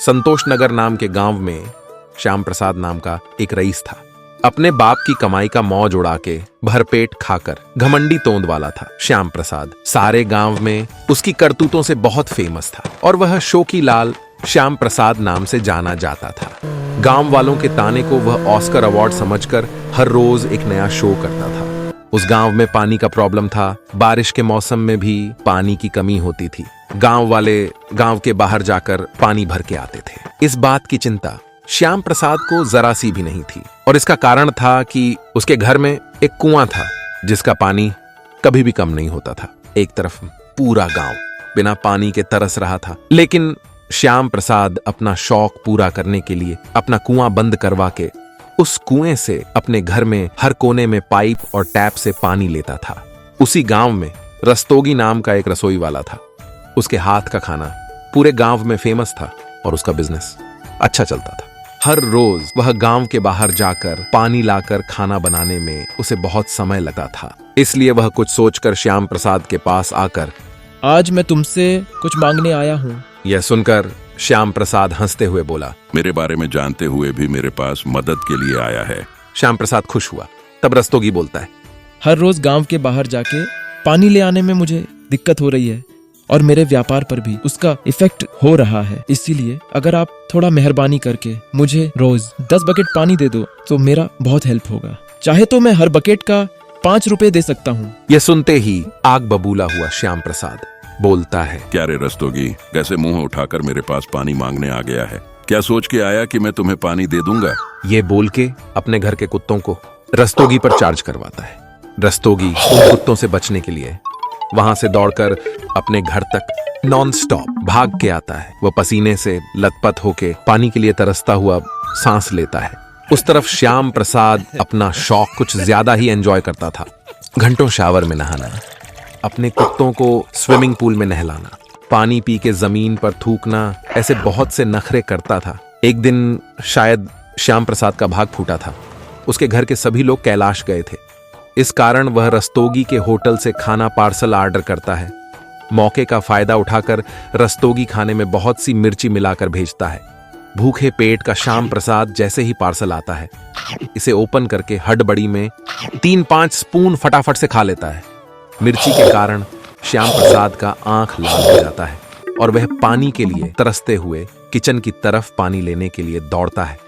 संतोष नगर नाम के गांव में श्याम प्रसाद नाम का एक रईस था। अपने बाप की कमाई का मौज उड़ा के भरपेट खाकर घमंडी तोंद वाला था। श्याम प्रसाद सारे गांव में उसकी करतूतों से बहुत फेमस था और वह शौकी लाल श्याम प्रसाद नाम से जाना जाता था। गांव वालों के ताने को वह ऑस्कर अवार्ड समझकर हर रोज एक नया शो करता था। उस गांव में पानी का प्रॉब्लम था। बारिश के मौसम में भी पानी की कमी होती थी। गांव वाले गांव के बाहर जाकर पानी भर के आते थे। इस बात की चिंता श्याम प्रसाद को जरा सी भी नहीं थी और इसका कारण था कि उसके घर में एक कुआं था जिसका पानी कभी भी कम नहीं होता था। एक तरफ पूरा गांव बिना पानी के तरस रहा था, लेकिन श्याम प्रसाद अपना शौक पूरा करने के लिए अपना कुआं बंद करवा के उस कुएं से अपने घर में हर कोने में पाइप और टैप से पानी लेता था। उसी गांव में रस्तोगी नाम का एक रसोई वाला था। उसके हाथ का खाना पूरे गांव में फेमस था और उसका बिजनेस अच्छा चलता था। हर रोज वह गांव के बाहर जाकर पानी लाकर खाना बनाने में उसे बहुत समय लगा था। इसलिए वह कुछ सोचकर श्याम प्रसाद के पास आकर, आज मैं तुमसे कुछ मांगने आया हूँ। यह सुनकर श्याम प्रसाद हंसते हुए बोला, मेरे बारे में जानते हुए भी मेरे पास मदद के लिए आया है। श्याम प्रसाद खुश हुआ। तब रस्तोगी बोलता है, हर रोज गांव के बाहर जाके पानी ले आने में मुझे दिक्कत हो रही है और मेरे व्यापार पर भी उसका इफेक्ट हो रहा है। इसीलिए अगर आप थोड़ा मेहरबानी करके मुझे रोज 10 बकेट पानी दे दो तो मेरा बहुत हेल्प होगा। चाहे तो मैं हर बकेट का 5 रुपए दे सकता हूँ। यह सुनते ही आग बबूला हुआ श्याम प्रसाद बोलता है, क्या रे रस्तोगी, कैसे मुंह उठाकर मेरे पास पानी मांगने आ गया है? क्या सोच के आया कि मैं तुम्हें पानी दे दूंगा? ये बोल के अपने घर के कुत्तों को रस्तोगी पर चार्ज करवाता है। रस्तोगी उन कुत्तों से बचने के लिए वहां से दौड़कर अपने घर तक नॉन स्टॉप भाग के आता है। वह पसीने से लथपथ होके पानी के लिए तरसता हुआ सांस लेता है। उस तरफ श्याम प्रसाद अपना शौक कुछ ज्यादा ही एंजॉय करता था। घंटों शावर में नहाना, अपने कुत्तों को स्विमिंग पूल में नहलाना, पानी पी के जमीन पर थूकना, ऐसे बहुत से नखरे करता था। एक दिन शायद श्याम प्रसाद का भाग फूटा था। उसके घर के सभी लोग कैलाश गए थे। इस कारण वह रस्तोगी के होटल से खाना पार्सल ऑर्डर करता है। मौके का फायदा उठाकर रस्तोगी खाने में बहुत सी मिर्ची मिलाकर भेजता है। भूखे पेट का श्याम प्रसाद जैसे ही पार्सल आता है, इसे ओपन करके हड़बड़ी में 3-5 स्पून फटाफट से खा लेता है। मिर्ची के कारण श्याम प्रसाद का आंख लाल हो जाता है और वह पानी के लिए तरसते हुए किचन की तरफ पानी लेने के लिए दौड़ता है,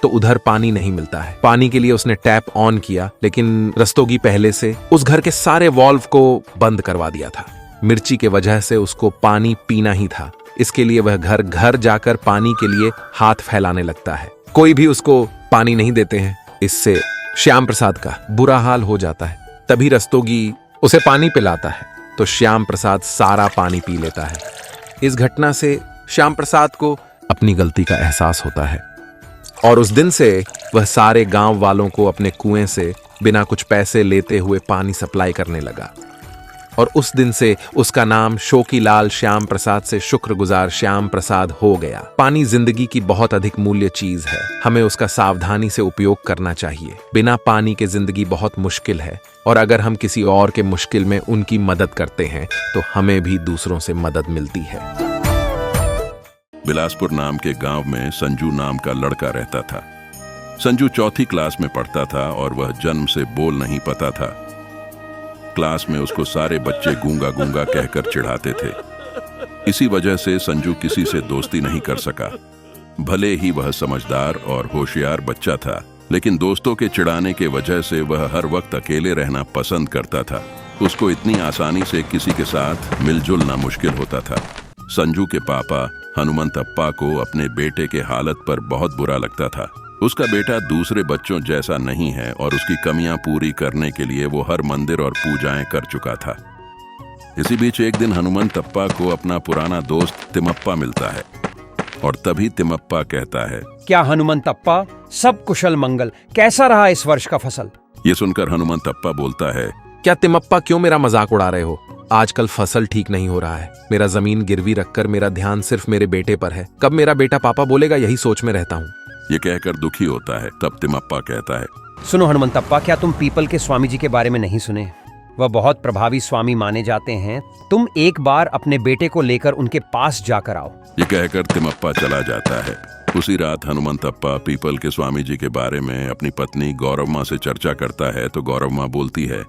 तो उधर पानी नहीं मिलता है। पानी के लिए उसने टैप ऑन किया, लेकिन रस्तोगी पहले से उस घर के सारे वॉल्व को बंद करवा दिया था। मिर्ची के वजह से उसको पानी पीना ही था। इसके लिए वह घर घर जाकर पानी के लिए हाथ फैलाने लगता है। कोई भी उसको पानी नहीं देते हैं। इससे श्याम प्रसाद का बुरा हाल हो जाता है। तभी रस्तोगी उसे पानी पिलाता है तो श्याम प्रसाद सारा पानी पी लेता है। इस घटना से श्याम प्रसाद को अपनी गलती का एहसास होता है और उस दिन से वह सारे गांव वालों को अपने कुएं से बिना कुछ पैसे लेते हुए पानी सप्लाई करने लगा। और उस दिन से उसका नाम शौकी लाल श्याम प्रसाद से शुक्रगुजार श्याम प्रसाद हो गया। पानी जिंदगी की बहुत अधिक मूल्य चीज है। हमें उसका सावधानी से उपयोग करना चाहिए। बिना पानी के जिंदगी बहुत मुश्किल है और अगर हम किसी और के मुश्किल में उनकी मदद करते हैं तो हमें भी दूसरों से मदद मिलती है। बिलासपुर नाम के गांव में संजू नाम का लड़का रहता था। संजू 4th क्लास में पढ़ता था और वह जन्म से बोल नहीं पाता था। क्लास में उसको सारे बच्चे गूंगा गूंगा कहकर चिढ़ाते थे। इसी वजह से संजू किसी से दोस्ती नहीं कर सका। भले ही वह समझदार और होशियार बच्चा था, लेकिन दोस्तों के चिढ़ाने के वजह से वह हर वक्त अकेले रहना पसंद करता था। उसको इतनी आसानी से किसी के साथ मिलजुलना मुश्किल होता था। संजू के पापा हनुमंतप्पा को अपने बेटे के हालत पर बहुत बुरा लगता था। उसका बेटा दूसरे बच्चों जैसा नहीं है और उसकी कमियां पूरी करने के लिए वो हर मंदिर और पूजाएं कर चुका था। इसी बीच एक दिन हनुमंतप्पा को अपना पुराना दोस्त तिमप्पा मिलता है और तभी तिमप्पा कहता है, क्या हनुमंतप्पा, सब कुशल मंगल, कैसा रहा इस वर्ष का फसल? ये सुनकर हनुमंतप्पा बोलता है, क्या तिमप्पा क्यों मेरा मजाक उड़ा रहे हो? आजकल फसल ठीक नहीं हो रहा है। मेरा जमीन गिरवी रखकर मेरा ध्यान सिर्फ मेरे बेटे पर है। कब मेरा बेटा पापा बोलेगा, यही सोच में रहता हूँ। ये कहकर दुखी होता है। तब तिमप्पा कहता है, सुनो हनुमंतप्पा, क्या तुम पीपल के स्वामी जी के बारे में नहीं सुने? वह बहुत प्रभावी स्वामी माने जाते हैं। तुम एक बार अपने बेटे को लेकर उनके पास जाकर आओ। ये कहकर तिम्मप्पा चला जाता है। उसी रात हनुमंतप्पा पीपल के स्वामी जी के बारे में अपनी पत्नी गौरवमा से चर्चा करता है तो गौरवमा बोलती है,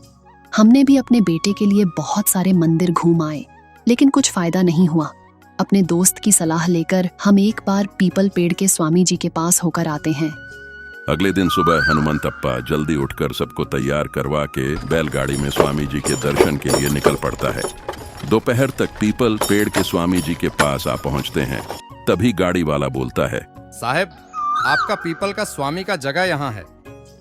हमने भी अपने बेटे के लिए बहुत सारे मंदिर घूम आए, लेकिन कुछ फायदा नहीं हुआ। अपने दोस्त की सलाह लेकर हम एक बार पीपल पेड़ के स्वामी जी के पास होकर आते हैं। अगले दिन सुबह हनुमंतप्पा जल्दी उठकर सबको तैयार करवा के बैलगाड़ी में स्वामी जी के दर्शन के लिए निकल पड़ता है। दोपहर तक पीपल पेड़ के स्वामी जी के पास आ पहुंचते हैं। तभी गाड़ी वाला बोलता है, साहब, आपका पीपल का स्वामी का जगह यहाँ है।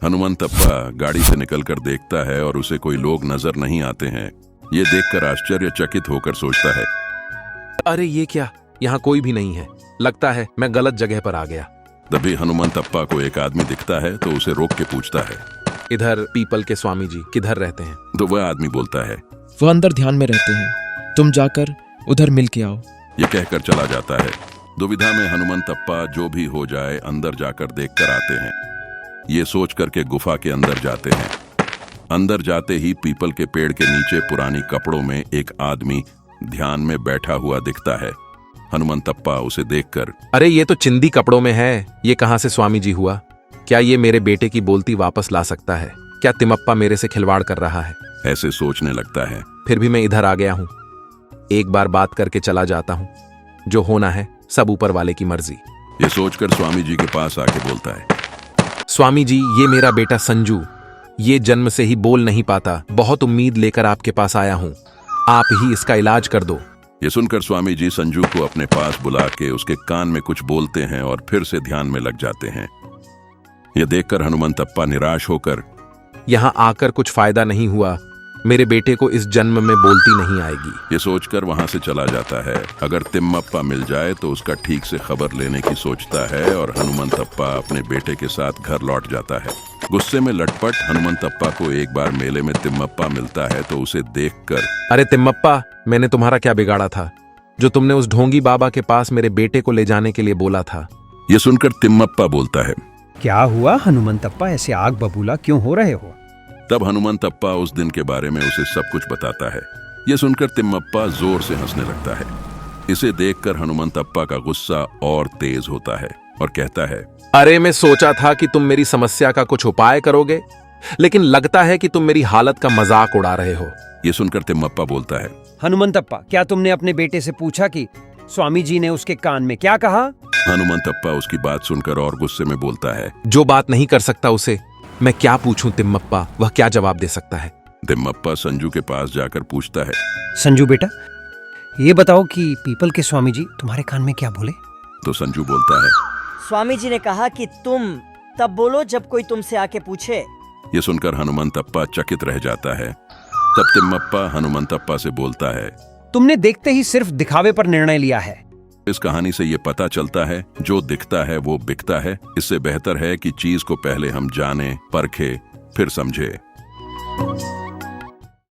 हनुमंतप्पा गाड़ी से निकलकर देखता है और उसे कोई लोग नजर नहीं आते हैं। ये देखकर आश्चर्यचकित होकर सोचता है, अरे ये क्या, यहाँ कोई भी नहीं है। लगता है मैं गलत जगह पर आ गया। तभी हनुमंतप्पा को एक आदमी दिखता है तो उसे रोक के पूछता है, इधर पीपल के स्वामी जी किधर रहते हैं? तो वह आदमी बोलता है, वो अंदर ध्यान में रहते हैं, तुम जाकर उधर मिल के आओ। ये कहकर चला जाता है। दुविधा में हनुमंतप्पा जो भी हो जाए अंदर जाकर देखकर आते हैं। ये सोच करके गुफा के अंदर जाते हैं। अंदर जाते ही पीपल के पेड़ के नीचे पुरानी कपड़ों में एक आदमी ध्यान में बैठा हुआ दिखता है। हनुमंतप्पा उसे देखकर, अरे ये तो चिंदी कपड़ों में है, ये कहाँ से स्वामी जी हुआ? क्या ये मेरे बेटे की बोलती वापस ला सकता है? क्या तिम्मप्पा मेरे से खिलवाड़ कर रहा है? ऐसे सोचने लगता है। फिर भी मैं इधर आ गया हूँ, एक बार बात करके चला जाता हूँ। जो होना है सब ऊपर वाले की मर्जी। ये सोचकर स्वामी जी के पास आके बोलता है, स्वामी जी, ये मेरा बेटा संजू, ये जन्म से ही बोल नहीं पाता। बहुत उम्मीद लेकर आपके पास आया हूँ, आप ही इसका इलाज कर दो। ये सुनकर स्वामी जी संजू को अपने पास बुला के उसके कान में कुछ बोलते हैं और फिर से ध्यान में लग जाते हैं। यह देखकर हनुमंतप्पा निराश होकर, यहाँ आकर कुछ फायदा नहीं हुआ, मेरे बेटे को इस जन्म में बोलती नहीं आएगी। ये सोचकर वहां से चला जाता है। अगर तिम्मप्पा मिल जाए तो उसका ठीक से खबर लेने की सोचता है और हनुमंतप्पा अपने बेटे के साथ घर लौट जाता है। गुस्से में लटपट हनुमंतप्पा को एक बार मेले में तिम्मप्पा मिलता है तो उसे देखकर, अरे तिम्मप्पा, मैंने तुम्हारा क्या बिगाड़ा था जो तुमने उस ढोंगी बाबा के पास मेरे बेटे को ले जाने के लिए बोला था? ये सुनकर तिम्मप्पा बोलता है, क्या हुआ हनुमंतप्पा, ऐसे आग बबूला क्यों हो रहे हो? तब हनुमंतप्पा उस दिन के बारे में उसे सब कुछ बताता है। ये सुनकर तिम्मप्पा जोर से हंसने लगता है। इसे देखकर हनुमंतप्पा का गुस्सा और तेज होता है और कहता है, अरे मैं सोचा था कि तुम मेरी समस्या का कुछ उपाय करोगे, लेकिन लगता है कि तुम मेरी हालत का मजाक उड़ा रहे हो। ये सुनकर तिम्मप्पा बोलता है, हनुमंतप्पा, क्या तुमने अपने बेटे से पूछा कि स्वामी जी ने उसके कान में क्या कहा? हनुमंतप्पा उसकी बात सुनकर और गुस्से में बोलता है, जो बात नहीं कर सकता उसे मैं क्या पूछूं तिम्मप्पा, वह क्या जवाब दे सकता है? तिम्मप्पा संजू के पास जाकर पूछता है, संजू बेटा, ये बताओ कि पीपल के स्वामी जी तुम्हारे कान में क्या बोले? तो संजू बोलता है, स्वामी जी ने कहा कि तुम तब बोलो जब कोई तुमसे आके पूछे। ये सुनकर हनुमंतप्पा चकित रह जाता है। तब तिम्मप्पा हनुमंतप्पा से बोलता है, तुमने देखते ही सिर्फ दिखावे पर निर्णय लिया है। इस कहानी से ये पता चलता है, जो दिखता है वो बिकता है। इससे बेहतर है कि चीज को पहले हम जाने, परखे, फिर समझे।